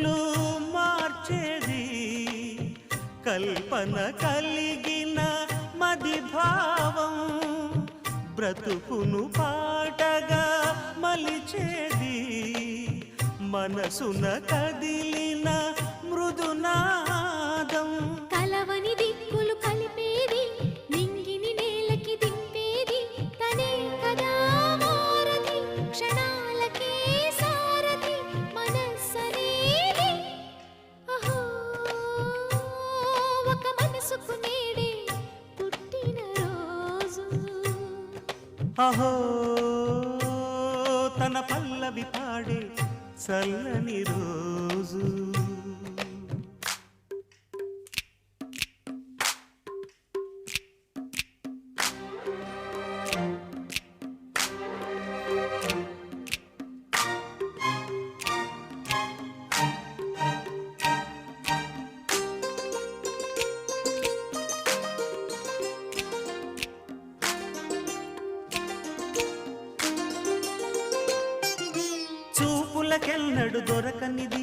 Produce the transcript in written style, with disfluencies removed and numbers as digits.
దిక్కులు మార్చేది కల్పన కలిగిన మది భావం బ్రతుకును పాటగా మలిచేది మనసున కదిలిన మృదునాదం కలవని దిక్కులు కలిపేది నింగిని నేలకి దింపేది తనే కదా వారధి క్షణాలకే సారథి మనస్సనేది అహో ఒక మనసుకు నేడే పుట్టిన రోజు అహో తన పల్లవి పాడే చల్లని రోజు చూపులకెన్నడు దొరకనిది